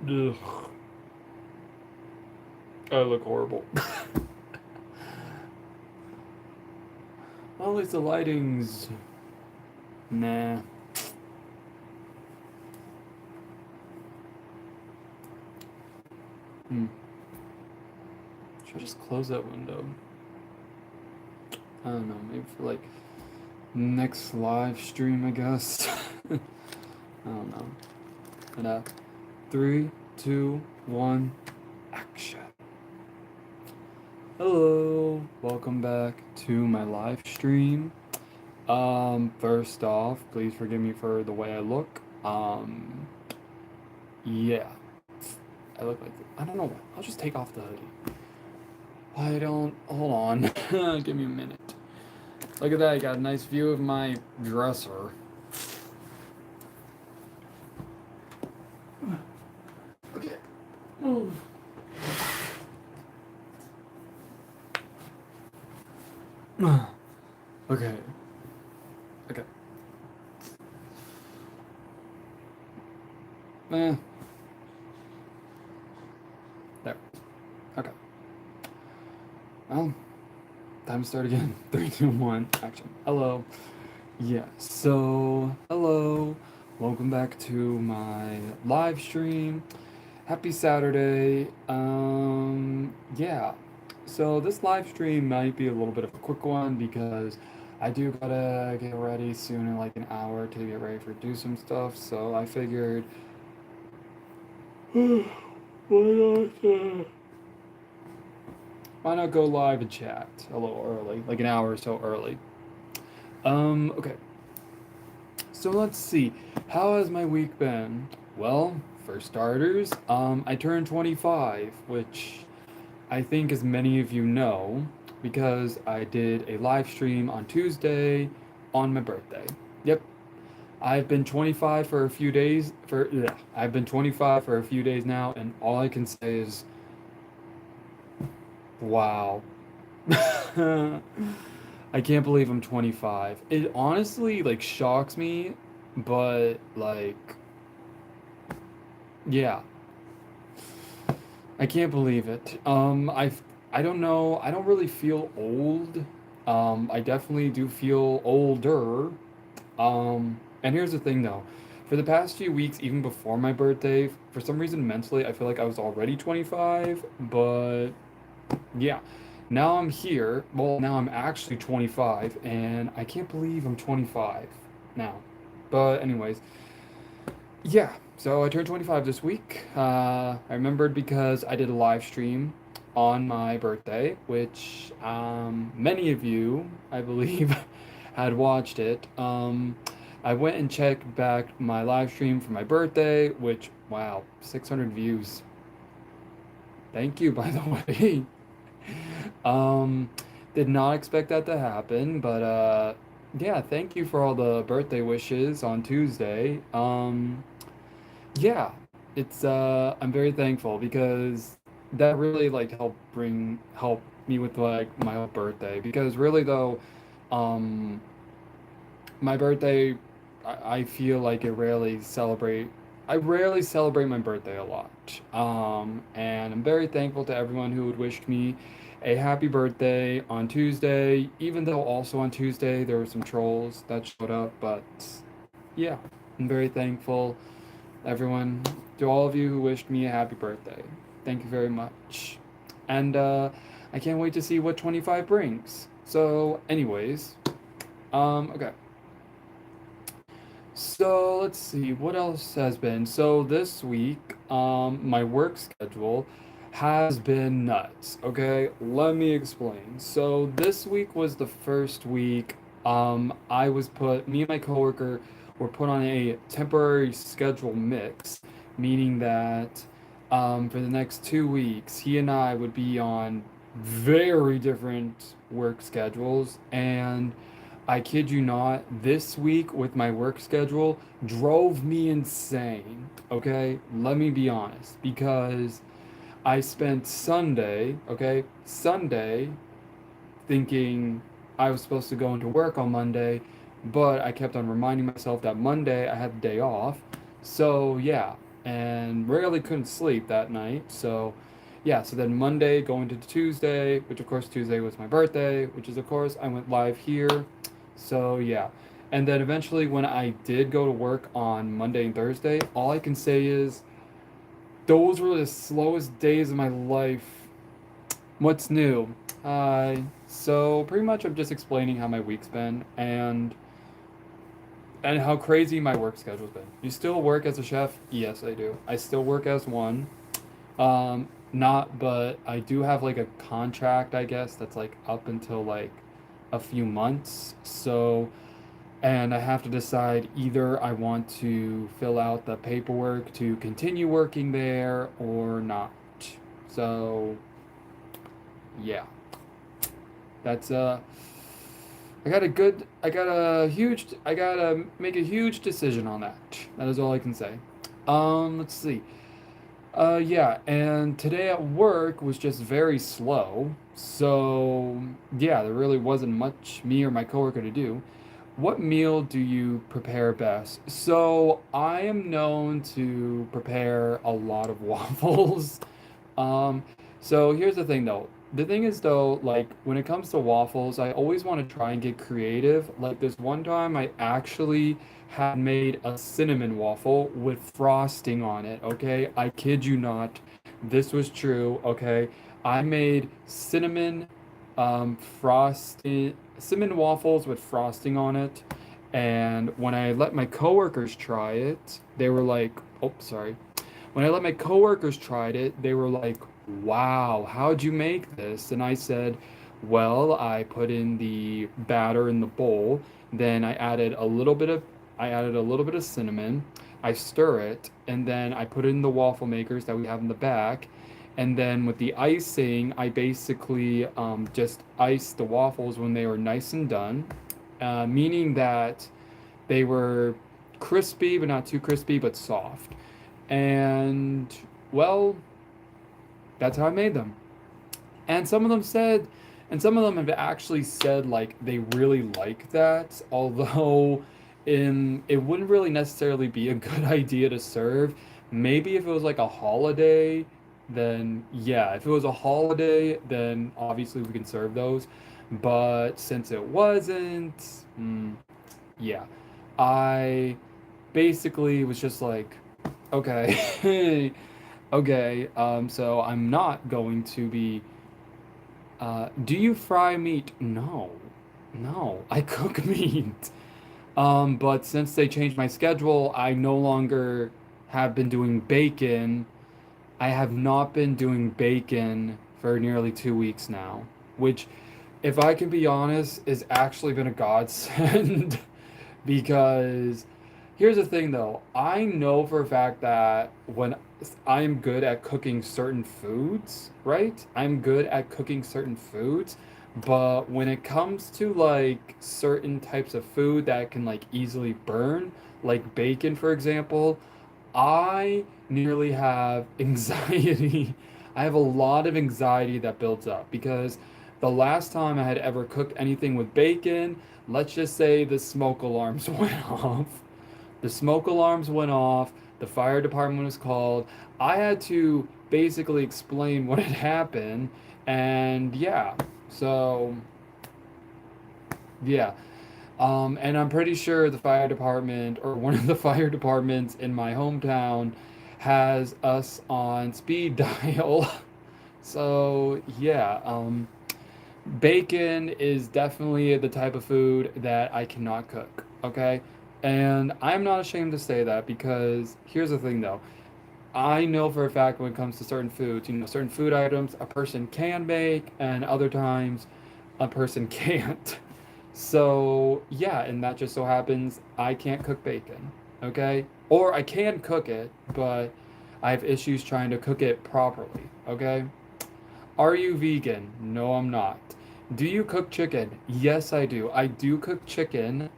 Ugh. I look horrible. Well, at least the lighting's. Nah. Hmm. Should I just close that window? I don't know, maybe for like next live stream, I guess. I don't know. And three, two, one, action. Hello, welcome back to my live stream. First off, please forgive me for the way I look. Yeah, I look like I don't know. I'll just take off the hoodie. I don't. Hold on. Give me a minute. Look at that. I got a nice view of my dresser. Okay. Move. Okay. Okay. Eh. There. Okay. Well, time to start again. Three, two, one, action. Hello. Yeah. So, hello. Welcome back to my live stream. Happy Saturday. Yeah. So this live stream might be a little bit of a quick one because I do gotta get ready soon in like an hour to get ready for do some stuff. So I figured, why not go live and chat a little early, like an hour or so early. Okay. So let's see. How has my week been? Well, for starters, I turned 25, which I think as many of you know, because I did a live stream on Tuesday on my birthday. Yep. I've been 25 for a few days for yeah, I've been 25 for a few days now, and all I can say is wow. I can't believe I'm 25. It honestly like shocks me, but like yeah, I can't believe it. I don't know. I don't really feel old. I definitely do feel older. And here's the thing though. For the past few weeks, even before my birthday, for some reason mentally, I feel like I was already 25, but yeah. Now I'm here. Well, now I'm actually 25, and I can't believe I'm 25 now. But anyways, yeah, so I turned 25 this week. I remembered because I did a live stream on my birthday, which many of you, I believe, had watched it. I went and checked back my live stream for my birthday, which, wow, 600 views. Thank you, by the way. Um, did not expect that to happen, but yeah, thank you for all the birthday wishes on Tuesday. Yeah, it's I'm very thankful because that really like help me with like my whole birthday because really though um my birthday I feel like I rarely celebrate my birthday a lot. And I'm very thankful to everyone who would wished me a happy birthday on Tuesday, even though also on Tuesday there were some trolls that showed up, but yeah, I'm very thankful everyone, to all of you who wished me a happy birthday. Thank you very much. And I can't wait to see what 25 brings. So, anyways, okay. So let's see what else has been. So this week, my work schedule has been nuts. Okay, let me explain. So this week was the first week. Me and my coworker were put on a temporary schedule mix, meaning that for the next 2 weeks, he and I would be on very different work schedules and I kid you not, this week with my work schedule drove me insane. Okay? Let me be honest. Because I spent Sunday, thinking I was supposed to go into work on Monday, but I kept on reminding myself that Monday I had the day off. So, yeah. and rarely couldn't sleep that night. So, yeah, so then Monday going to Tuesday, which of course Tuesday was my birthday, which is of course I went live here. So, yeah. And then eventually when I did go to work on Monday and Thursday, all I can say is those were the slowest days of my life. What's new? So pretty much I'm just explaining how my week's been and how crazy my work schedule's been. You still work as a chef? Yes, I do. I still work as one. Not, but I do have like a contract, I guess, that's like up until like a few months. So, and I have to decide either I want to fill out the paperwork to continue working there or not. So, yeah. That's I gotta make a huge decision on that. That is all I can say. Let's see. Yeah, and today at work was just very slow. So, yeah, there really wasn't much me or my coworker to do. What meal do you prepare best? So, I am known to prepare a lot of waffles. Um, so here's the thing though. The thing is though, like when it comes to waffles, I always want to try and get creative. Like this one time I actually had made a cinnamon waffle with frosting on it, okay? I kid you not. This was true, okay? I made cinnamon waffles with frosting on it. And when I let my coworkers try it, they were like, "Oh, sorry." When I let my coworkers tried it, they were like, "Wow, how'd you make this?" And I said, "Well, I put in the batter in the bowl, then I added a little bit of cinnamon, I stir it, and then I put it in the waffle makers that we have in the back, and then with the icing, I basically just iced the waffles when they were nice and done, meaning that they were crispy, but not too crispy, but soft." And well, that's how I made them. And some of them said, and some of them have actually said like they really like that, although it wouldn't really necessarily be a good idea to serve. Maybe if it was like a holiday, then yeah, if it was a holiday, then obviously we can serve those. But since it wasn't, yeah, I basically was just like, okay, okay, so I'm not going to be. Do you fry meat? No, no, I cook meat. But since they changed my schedule, I no longer have been doing bacon. I have not been doing bacon for nearly 2 weeks now, which, if I can be honest, has actually been a godsend. Because here's the thing though, I know for a fact that when I'm good at cooking certain foods, right? I'm good at cooking certain foods, but when it comes to like certain types of food that can like easily burn, like bacon for example, I nearly have anxiety. I have a lot of anxiety that builds up because the last time I had ever cooked anything with bacon, let's just say the smoke alarms went off. The smoke alarms went off, the fire department was called. I had to basically explain what had happened, and yeah, so yeah. And I'm pretty sure the fire department or one of the fire departments in my hometown has us on speed dial. So yeah, bacon is definitely the type of food that I cannot cook, okay? And I'm not ashamed to say that because here's the thing though. I know for a fact when it comes to certain foods, certain food items a person can make and other times a person can't. So, yeah, and that just so happens I can't cook bacon, okay? Or I can cook it, but I have issues trying to cook it properly, okay? Are you vegan? No, I'm not. Do you cook chicken? Yes, I do. I do cook chicken,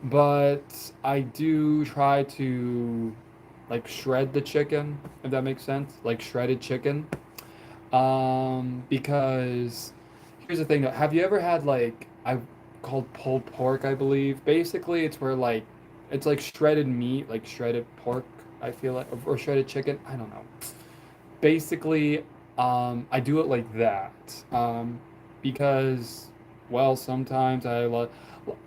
but I do try to like shred the chicken, if that makes sense. Like shredded chicken. Because here's the thing though. Have you ever had like I called pulled pork, I believe. Basically, it's where like It's like shredded meat, like shredded pork, I feel like, or shredded chicken. I don't know. Basically, I do it like that. Because, well, sometimes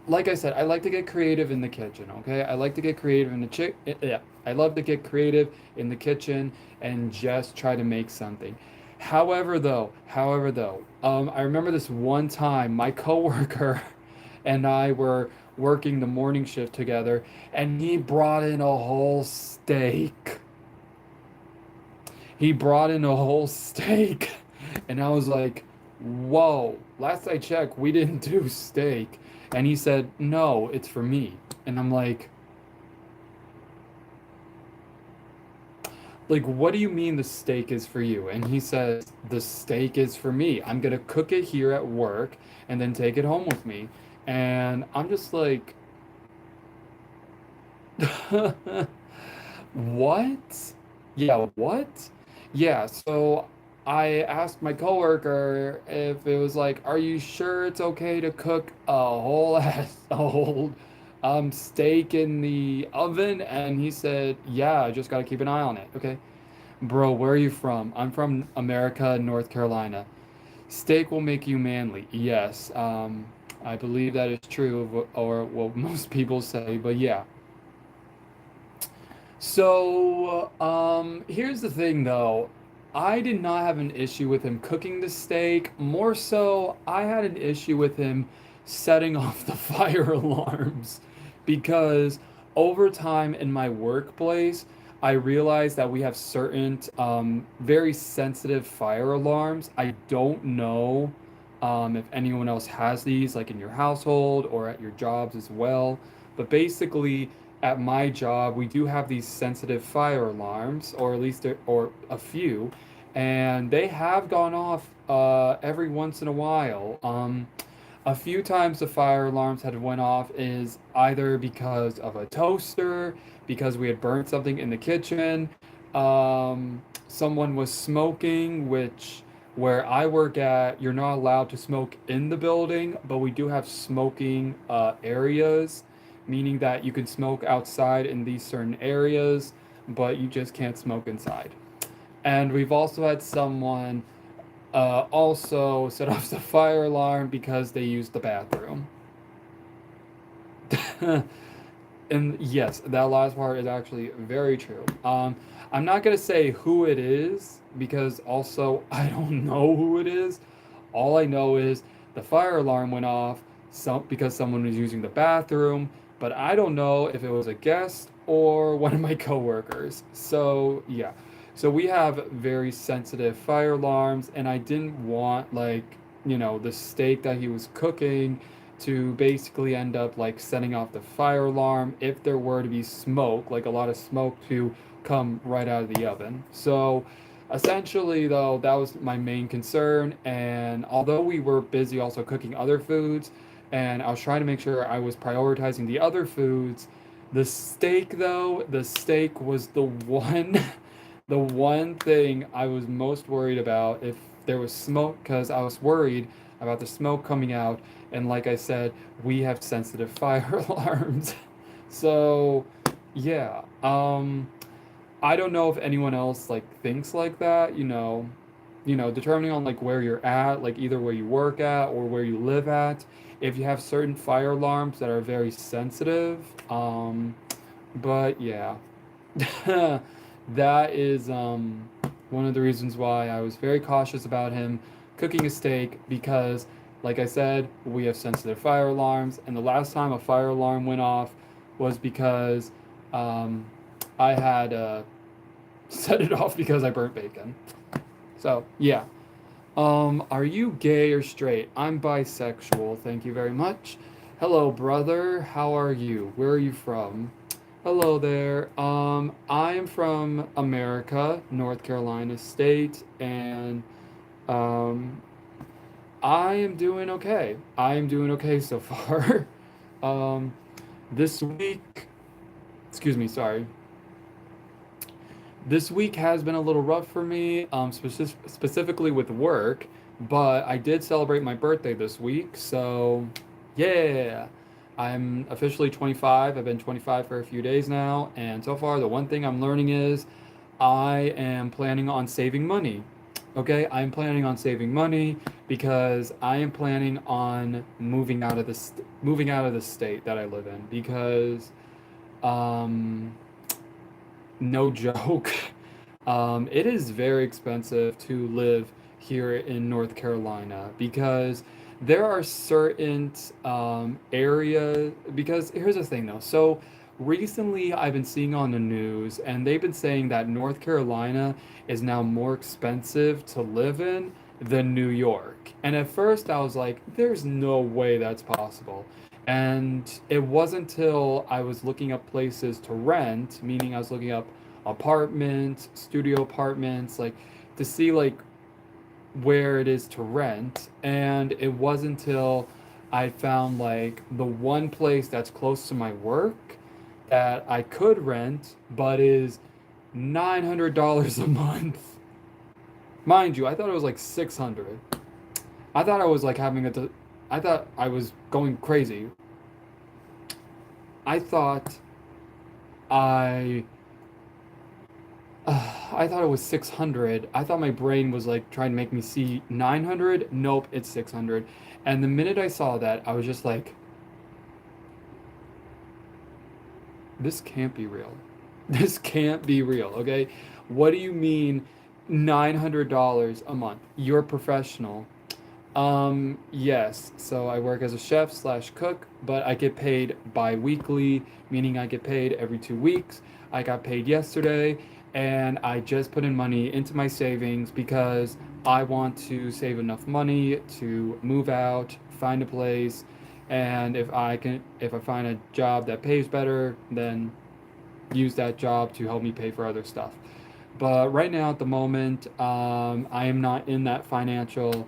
like I said, I like to get creative in the kitchen, okay? I like to get creative in the yeah. I love to get creative in the kitchen and just try to make something. However though, I remember this one time my coworker and I were working the morning shift together, and he brought in a whole steak. He brought in a whole steak, and I was like, "Whoa! Last I checked, we didn't do steak." And he said, "No, it's for me." And I'm like, what do you mean the steak is for you? And he says, the steak is for me. I'm gonna cook it here at work and then take it home with me. And I'm just like, what? Yeah, what? Yeah, so I asked my coworker if it was like, are you sure it's okay to cook a whole ass old steak in the oven? And he said, yeah, I just gotta keep an eye on it. Okay. Bro, where are you from? I'm from America, North Carolina. Steak will make you manly. Yes, I believe that is true, or what most people say, but yeah. So, here's the thing though. I did not have an issue with him cooking the steak. More so, I had an issue with him setting off the fire alarms because over time in my workplace, I realized that we have certain very sensitive fire alarms. I don't know if anyone else has these, like in your household or at your jobs as well. But basically, at my job, we do have these sensitive fire alarms, or at least or a few, and they have gone off every once in a while. A few times the fire alarms had went off is either because of a toaster, because we had burnt something in the kitchen, someone was smoking, which where I work at, you're not allowed to smoke in the building, but we do have smoking areas, meaning that you can smoke outside in these certain areas, but you just can't smoke inside. And we've also had someone also set off the fire alarm because they used the bathroom. And yes, that last part is actually very true. I'm not gonna say who it is because also I don't know who it is. All I know is the fire alarm went off because someone was using the bathroom, but I don't know if it was a guest or one of my coworkers. So yeah, so we have very sensitive fire alarms, and I didn't want like the steak that he was cooking to basically end up like setting off the fire alarm if there were to be smoke, like a lot of smoke to come right out of the oven. So essentially, though, that was my main concern. And although we were busy also cooking other foods, and I was trying to make sure I was prioritizing the other foods, the steak was the one, the one thing I was most worried about if there was smoke, because I was worried about the smoke coming out. And like I said, we have sensitive fire alarms. So, yeah. I don't know if anyone else like thinks like that, determining on like where you're at, like either where you work at or where you live at, if you have certain fire alarms that are very sensitive. But yeah. That is one of the reasons why I was very cautious about him cooking a steak because like I said, we have sensitive fire alarms, and the last time a fire alarm went off was because um, I had set it off because I burnt bacon. So, yeah. Are you gay or straight? I'm bisexual, thank you very much. Hello, brother. How are you? Where are you from? Hello there. I am from America, North Carolina State, and um, I am doing okay. I am doing okay so far. um, this week, excuse me, sorry. This week has been a little rough for me, specifically with work, but I did celebrate my birthday this week, so yeah, I'm officially 25. I've been 25 for a few days now, and so far the one thing I'm learning is I am planning on saving money. Okay, I'm planning on saving money because I am planning on moving out of the state that I live in because um no joke. It is very expensive to live here in North Carolina because there are certain areas. Because here's the thing though. So recently I've been seeing on the news, and they've been saying that North Carolina is now more expensive to live in than New York. And at first I was like, there's no way that's possible. And it wasn't until I was looking up places to rent, meaning I was looking up apartments, studio apartments, like to see like where it is to rent. And it wasn't until I found like the one place that's close to my work that I could rent, but is $900 a month. Mind you, I thought it was like 600. I thought I was like I thought I was going crazy. I thought I I thought it was 600. I thought my brain was like trying to make me see 900. Nope, it's 600. And the minute I saw that, I was just like, this can't be real. This can't be real, okay? What do you mean $900 a month? You're a professional. Yes. So I work as a chef slash cook, but I get paid bi-weekly, meaning I get paid every 2 weeks. I got paid yesterday, and I just put in money into my savings because I want to save enough money to move out, find a place, and if I find a job that pays better, then use that job to help me pay for other stuff. But right now, at the moment, I am not in that financial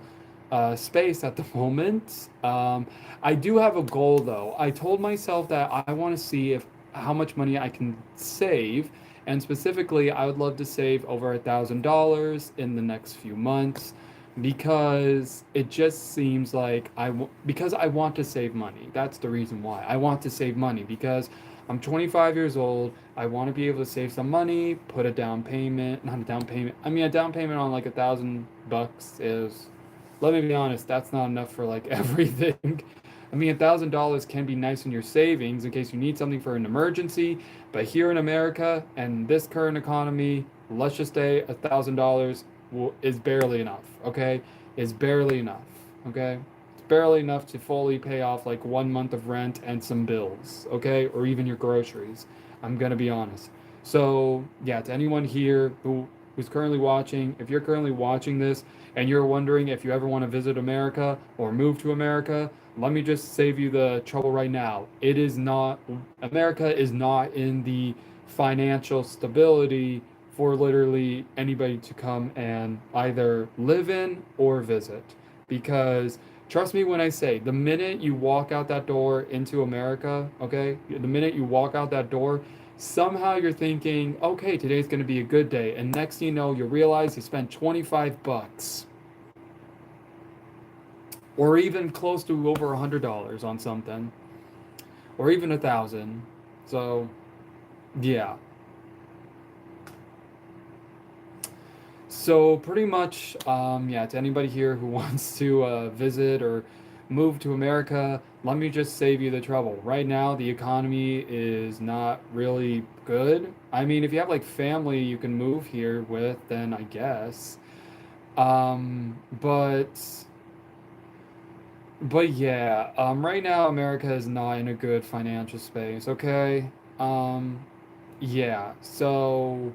space at the moment. I do have a goal though. I told myself that I want to see if how much money I can save, and specifically, I would love to save over $1,000 in the next few months because it just seems like because I want to save money. That's the reason why I want to save money because I'm 25 years old. I want to be able to save some money, put a down payment, not a down payment. I mean, a down payment on like $1,000 is, let me be honest, that's not enough for like everything. I mean, $1,000 can be nice in your savings in case you need something for an emergency, but here in America and this current economy, let's just say $1,000 is barely enough. Okay, is barely enough. Okay, it's barely enough to fully pay off like 1 month of rent and some bills. Okay, or even your groceries. I'm gonna be honest. So yeah, to anyone here who's currently watching, if you're currently watching this and you're wondering if you ever want to visit America or move to America, let me just save you the trouble right now. It is not, America is not in the financial stability for literally anybody to come and either live in or visit. Because trust me when I say, the minute you walk out that door into America, okay, the minute you walk out that door, somehow you're thinking, okay, today's going to be a good day. And next thing you know, you realize you spent 25 bucks or even close to over $100 on something, or even 1,000. So, yeah. So pretty much, yeah. To anybody here who wants to visit or move to America, let me just save you the trouble. Right now, the economy is not really good. I mean, if you have like family you can move here with, then I guess. Um, but But yeah, right now America is not in a good financial space, okay? Um, yeah, so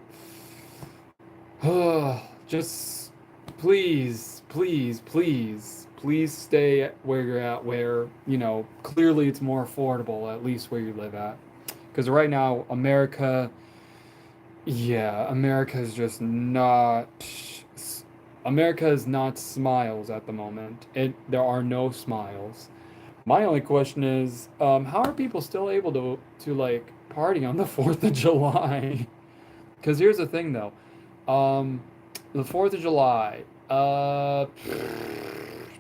just please stay where you're at, where, clearly it's more affordable, at least where you live at. Because right now, America is just not. America is not smiles at the moment. There are no smiles. My only question is, how are people still able to like party on the 4th of July? Because here's the thing, though, um, the 4th of July,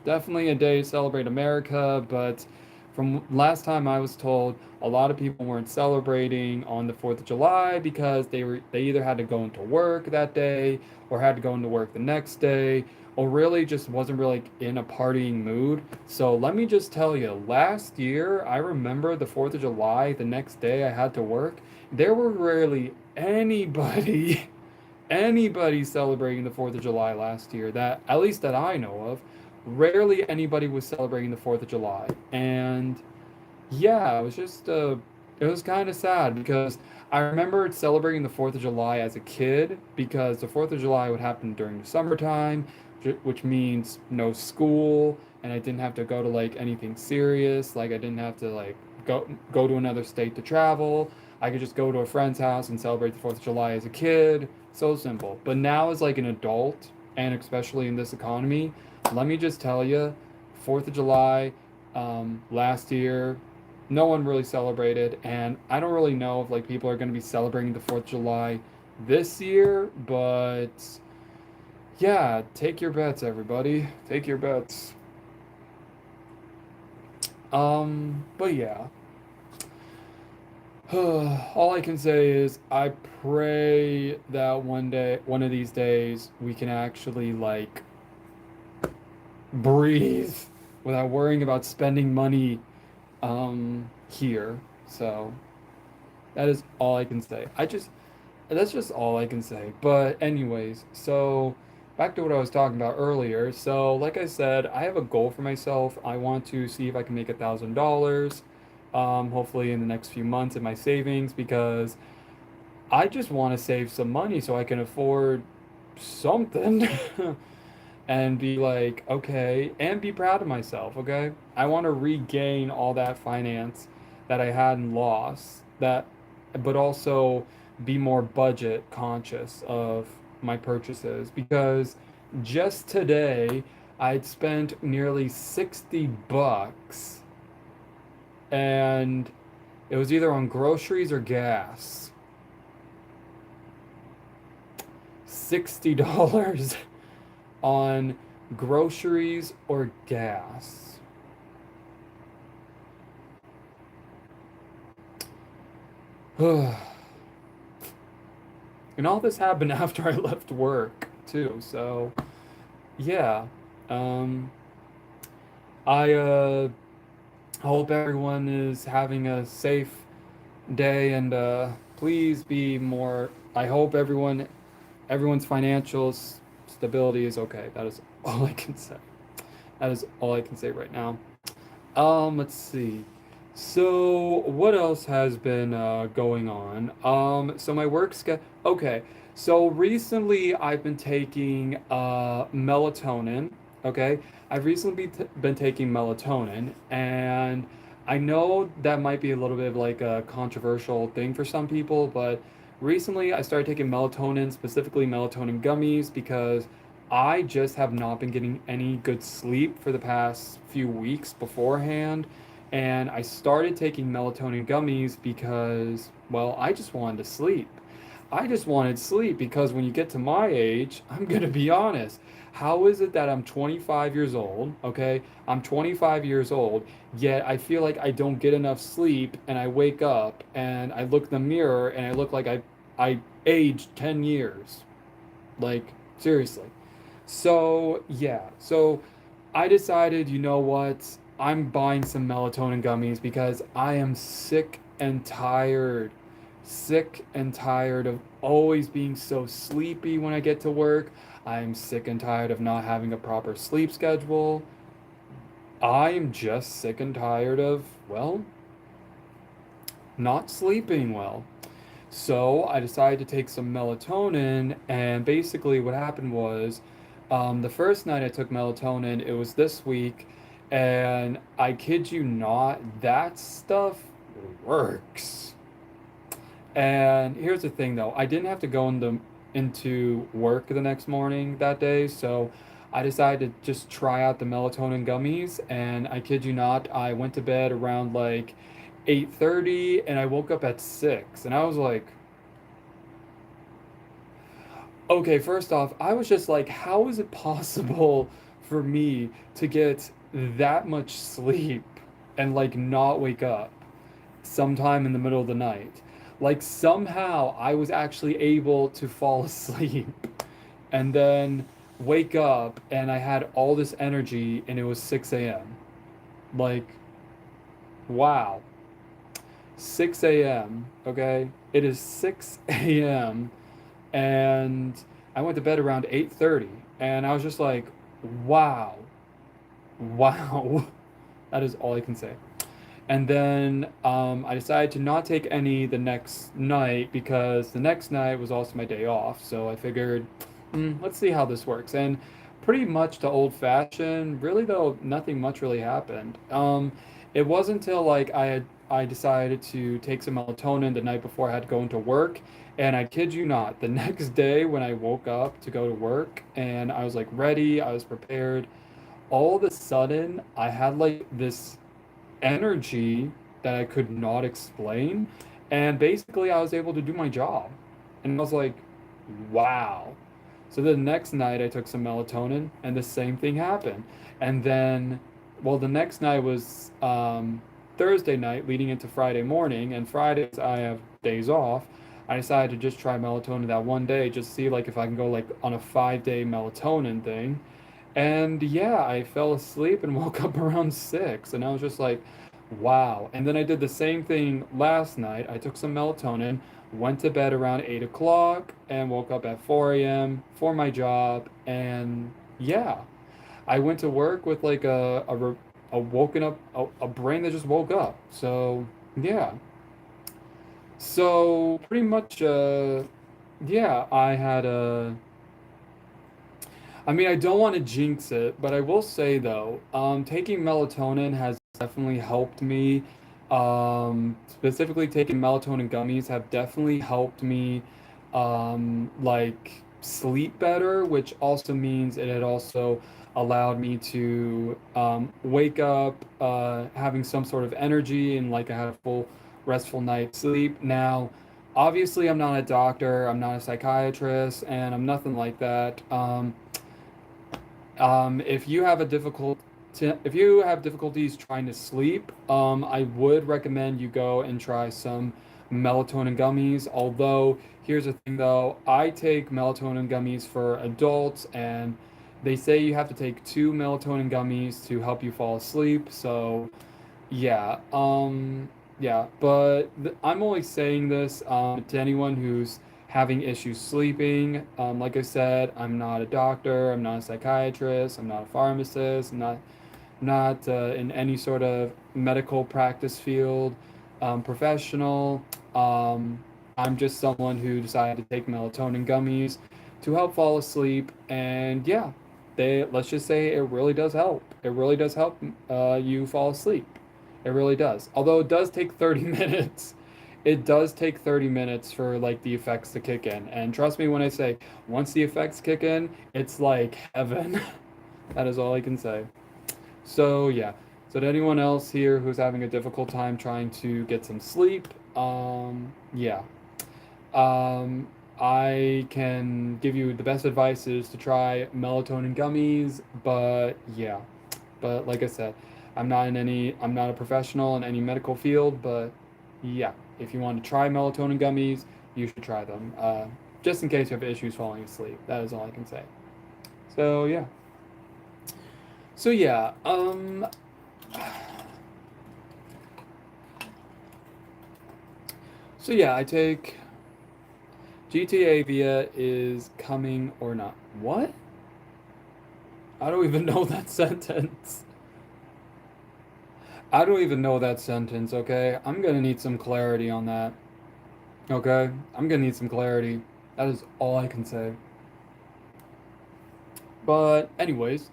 definitely a day to celebrate America, but From last time I was told, a lot of people weren't celebrating on the 4th of July because they either had to go into work that day or had to go into work the next day or really just wasn't really in a partying mood. So let me just tell you, last year I remember the 4th of July, the next day I had to work. There were rarely anybody anybody celebrating the 4th of July last year that, at least that I know of, rarely anybody was celebrating the 4th of July. And yeah, it was kind of sad because I remembered celebrating the 4th of July as a kid because the 4th of July would happen during the summertime, which means no school, and I didn't have to go to like anything serious. Like I didn't have to like go to another state to travel. I could just go to a friend's house and celebrate the 4th of July as a kid. So simple. But now as like an adult, and especially in this economy, let me just tell you, 4th of July last year, no one really celebrated, and I don't really know if like people are going to be celebrating the 4th of July this year, but yeah, take your bets, everybody. Take your bets. But yeah. All I can say is I pray that one day, one of these days, we can actually like breathe without worrying about spending money here. So that is all I can say. That's just all I can say. But anyways, so back to what I was talking about earlier. So like I said, I have a goal for myself. I want to see if I can make $1,000, hopefully in the next few months in my savings because I just want to save some money so I can afford something and be like, okay, and be proud of myself, okay? I want to regain all that finance that I had and lost, that but also be more budget conscious of my purchases because just today I'd spent nearly 60 bucks and it was either on groceries or gas. $60 on groceries or gas. And all this happened after I left work, too. So, yeah. Um, I hope everyone is having a safe day and please be more. I hope everyone's financial stability is okay. That is all I can say. That is all I can say right now. Let's see. So, what else has been going on? So my work schedule. Okay, so recently I've been taking melatonin. Okay, I've recently been taking melatonin, and I know that might be a little bit of like a controversial thing for some people, but recently I started taking melatonin, specifically melatonin gummies, because I just have not been getting any good sleep for the past few weeks beforehand. And I started taking melatonin gummies because, well, I just wanted to sleep. I just wanted sleep because when you get to my age, I'm going to be honest. How is it that I'm 25 years old? Okay, I'm 25 years old, yet I feel like I don't get enough sleep and I wake up and I look in the mirror and I look like I aged 10 years. Like, seriously. So, yeah. So I decided, you know what? I'm buying some melatonin gummies because I am sick and tired of always being so sleepy when I get to work. I'm sick and tired of not having a proper sleep schedule. I am just sick and tired of, well, not sleeping well. So I decided to take some melatonin, and basically what happened was, the first night I took melatonin, it was this week, and I kid you not, that stuff works. And here's the thing though, I didn't have to go into work the next morning that day, so I decided to just try out the melatonin gummies, and I kid you not, I went to bed around like 8:30 and I woke up at 6 and I was like, okay, first off, I was just like, how is it possible for me to get that much sleep and like not wake up sometime in the middle of the night. Like somehow I was actually able to fall asleep and then wake up and I had all this energy and it was 6 a.m. Like, wow. 6 a.m. Okay? It is 6 a.m. and I went to bed around 8:30 and I was just like, wow. Wow. That is all I can say. And then I decided to not take any the next night because the next night was also my day off. So I figured, let's see how this works. And pretty much the old fashioned, really though, nothing much really happened. It wasn't until like I decided to take some melatonin the night before I had to go into work. And I kid you not, the next day when I woke up to go to work and I was like ready, I was prepared, all of a sudden I had like this energy that I could not explain. And basically, I was able to do my job. And I was like, wow. So the next night, I took some melatonin, and the same thing happened. And then, well, the next night was Thursday night leading into Friday morning. And Fridays, I have days off. I decided to just try melatonin that one day, just see like if I can go like on a 5 day melatonin thing. And yeah, I fell asleep and woke up around 6, and I was just like, wow. And then I did the same thing last night. I took some melatonin, went to bed around 8 o'clock, and woke up at 4 a.m. for my job. And yeah, I went to work with like a woken up, a brain that just woke up. So yeah. So pretty much, yeah, I mean, I don't want to jinx it, but I will say though, taking melatonin has definitely helped me. Specifically, taking melatonin gummies have definitely helped me, like sleep better, which also means it had also allowed me to wake up having some sort of energy and like I had a full restful night's sleep. Now, obviously, I'm not a doctor, I'm not a psychiatrist, and I'm nothing like that. If you have if you have difficulties trying to sleep, I would recommend you go and try some melatonin gummies. Although, here's the thing though, I take melatonin gummies for adults, and they say you have to take two melatonin gummies to help you fall asleep. So, yeah, yeah, but I'm only saying this to anyone who's having issues sleeping. Like I said, I'm not a doctor, I'm not a psychiatrist, I'm not a pharmacist, I'm not in any sort of medical practice field, professional. Um, I'm just someone who decided to take melatonin gummies to help fall asleep, and yeah, they let's just say it really does help. It really does help you fall asleep. It really does. Although it does take 30 minutes. It does take 30 minutes for like the effects to kick in. And trust me when I say once the effects kick in, it's like heaven. That is all I can say. So yeah. So to anyone else here who's having a difficult time trying to get some sleep, yeah. Um, I can give you the best advice is to try melatonin gummies, but yeah. But like I said, I'm not a professional in any medical field, but yeah, if you want to try melatonin gummies, you should try them. Just in case you have issues falling asleep. That is all I can say. So yeah. So yeah, so yeah, I take GTA Via is coming or not. What? I don't even know that sentence. I don't even know that sentence, okay? I'm gonna need some clarity on that. Okay? I'm gonna need some clarity. That is all I can say. But anyways,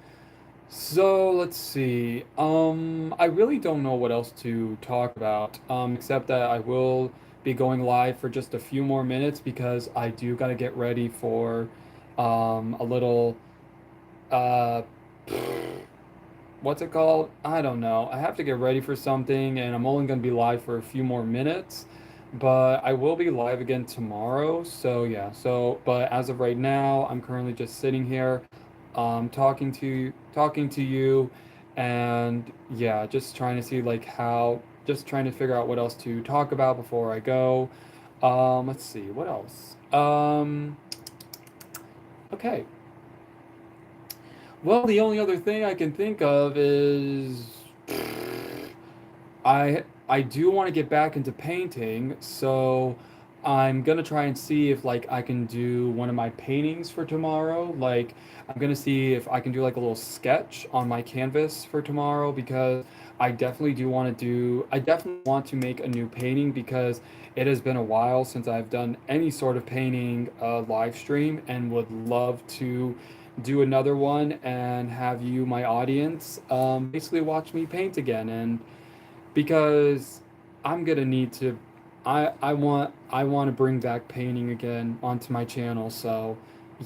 so let's see. I really don't know what else to talk about, except that I will be going live for just a few more minutes because I do gotta get ready for a little uh what's it called? I don't know. I have to get ready for something, and I'm only going to be live for a few more minutes, but I will be live again tomorrow. So yeah. So, but as of right now, I'm currently just sitting here, talking to you, And yeah, just trying to see like how, just trying to figure out what else to talk about before I go. Let's see, what else? Okay. Well, the only other thing I can think of is I do want to get back into painting, so I'm gonna try and see if like I can do one of my paintings for tomorrow. Like I'm gonna see if I can do like a little sketch on my canvas for tomorrow because I definitely want to make a new painting because it has been a while since I've done any sort of painting live stream and would love to do another one and have you, my audience, basically watch me paint again. And because I'm gonna need to, I want to bring back painting again onto my channel. So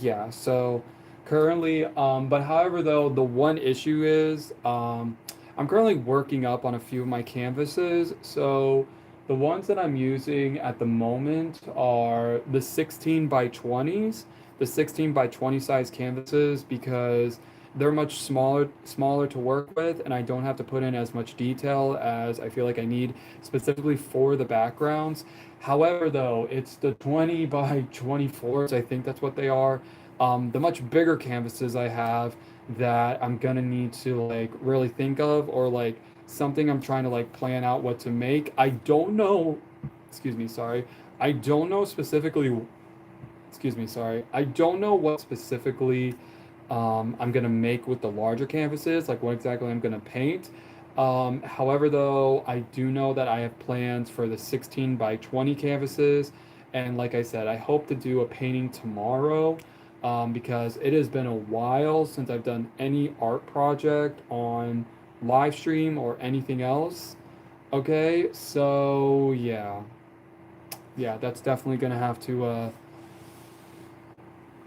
yeah, so currently, but however though, the one issue is I'm currently working up on a few of my canvases. So the ones that I'm using at the moment are the 16 by 20s, the 16 by 20 size canvases because they're much smaller to work with, and I don't have to put in as much detail as I feel like I need specifically for the backgrounds. However, though, it's the 20 by 24s, I think that's what they are. The much bigger canvases I have that I'm gonna need to like really think of, or like something I'm trying to like plan out what to make. I don't know, excuse me, sorry. I don't know specifically, excuse me, sorry. I don't know what specifically I'm gonna make with the larger canvases, like what exactly I'm gonna paint. However, though, I do know that I have plans for the 16 by 20 canvases, and like I said, I hope to do a painting tomorrow because it has been a while since I've done any art project on live stream or anything else. Okay, so yeah, yeah, that's definitely gonna have to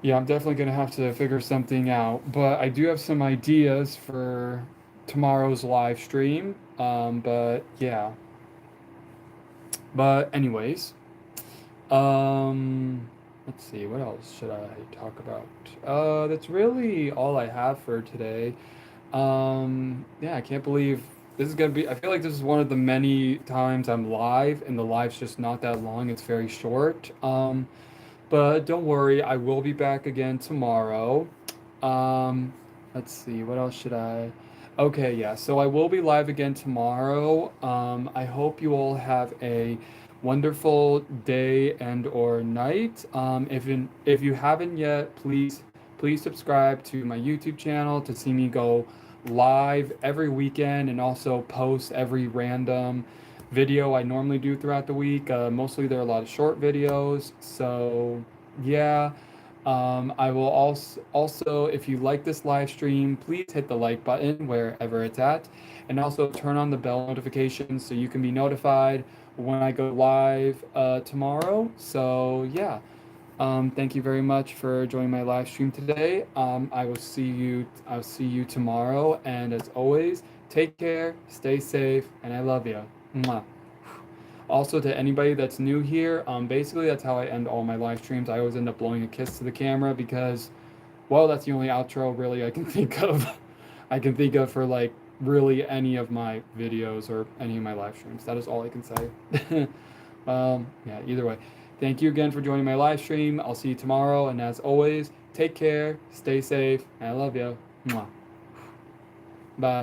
yeah, I'm definitely gonna have to figure something out, but I do have some ideas for tomorrow's live stream. But yeah, but anyways, um, let's see, what else should I talk about? That's really all I have for today. Yeah, I can't believe this is gonna be. I feel like this is one of the many times I'm live, and the live's just not that long. It's very short. But don't worry, I will be back again tomorrow. Um, let's see, what else should I? Okay, yeah, so I will be live again tomorrow. I hope you all have a wonderful day and or night. If you haven't yet, please subscribe to my YouTube channel to see me go live every weekend and also post every random video I normally do throughout the week. Mostly there are a lot of short videos, so yeah. I will also, if you like this live stream, please hit the like button wherever it's at, and also turn on the bell notifications so you can be notified when I go live tomorrow. So yeah, thank you very much for joining my live stream today. I'll see you tomorrow, and as always, take care, stay safe, and I love you. Mwah. Also, to anybody that's new here, basically that's how I end all my live streams. I always end up blowing a kiss to the camera because, well, that's the only outro really I can think of. I can think of for like really any of my videos or any of my live streams. That is all I can say. Yeah, either way. Thank you again for joining my live stream. I'll see you tomorrow, and as always, take care, stay safe, and I love you. Mwah. Bye.